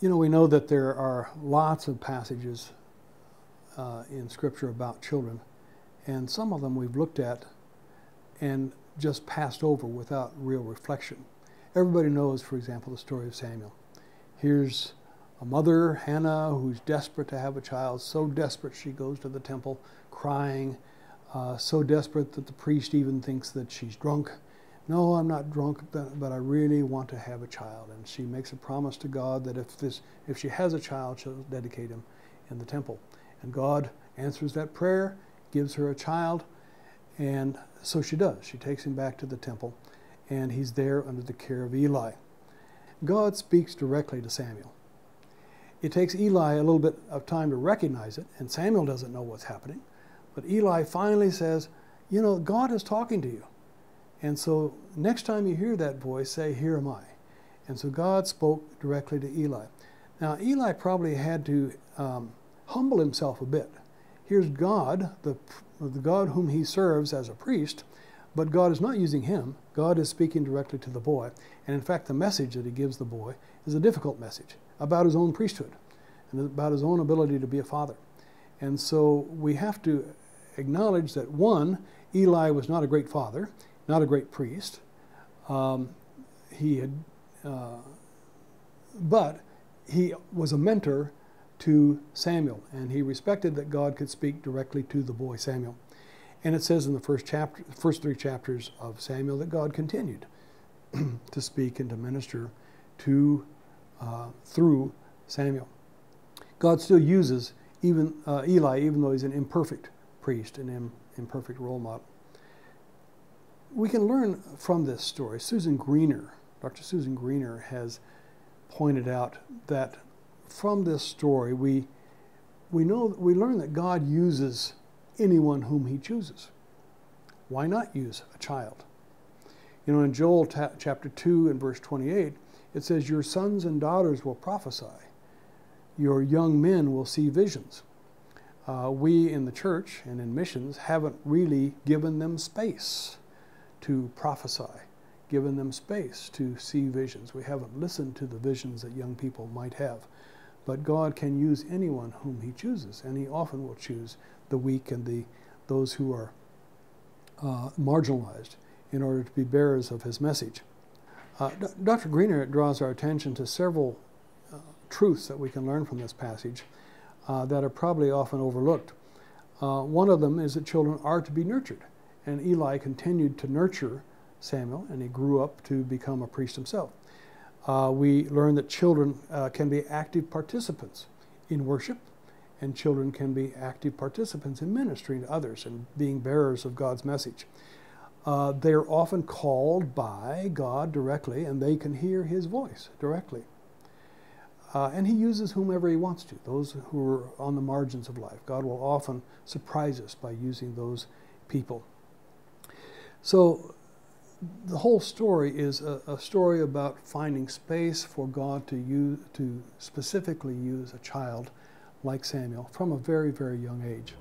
You know, we know that there are lots of passages in Scripture about children, and some of them we've looked at and just passed over without real reflection. Everybody knows, for example, the story of Samuel. Here's a mother, Hannah, who's desperate to have a child, so desperate she goes to the temple crying, so desperate that the priest even thinks that she's drunk. No, I'm not drunk, but I really want to have a child. And she makes a promise to God that if she has a child, she'll dedicate him in the temple. And God answers that prayer, gives her a child, and so she does. She takes him back to the temple, and he's there under the care of Eli. God speaks directly to Samuel. It takes Eli a little bit of time to recognize it, and Samuel doesn't know what's happening. But Eli finally says, you know, God is talking to you. And so next time you hear that voice, say, here am I. And so God spoke directly to Eli. Now, Eli probably had to humble himself a bit. Here's God, the God whom he serves as a priest, but God is not using him. God is speaking directly to the boy. And in fact, the message that he gives the boy is a difficult message about his own priesthood and about his own ability to be a father. And so we have to acknowledge that, one, Eli was not a great father, not a great priest. But he was a mentor to Samuel, and he respected that God could speak directly to the boy Samuel. And it says in the first 3 chapters of Samuel that God continued to speak and to minister to through Samuel. God still uses even Eli, even though he's an imperfect priest, an imperfect role model. We can learn from this story. Dr. Susan Greener has pointed out that from this story we learn that God uses anyone whom he chooses. Why not use a child? You know, in Joel chapter 2 and verse 28, it says, your sons and daughters will prophesy. Your young men will see visions. We in the church and in missions haven't really given them space to prophesy, given them space to see visions. We haven't listened to the visions that young people might have. But God can use anyone whom he chooses, and he often will choose the weak and those who are marginalized in order to be bearers of his message. Dr. Greener draws our attention to several truths that we can learn from this passage that are probably often overlooked. One of them is that children are to be nurtured. And Eli continued to nurture Samuel, and he grew up to become a priest himself. We learn that children can be active participants in worship, and children can be active participants in ministering to others and being bearers of God's message. They're often called by God directly, and they can hear his voice directly. And he uses whomever he wants to, those who are on the margins of life. God will often surprise us by using those people. So the whole story is a story about finding space for God to specifically use a child like Samuel from a very, very young age.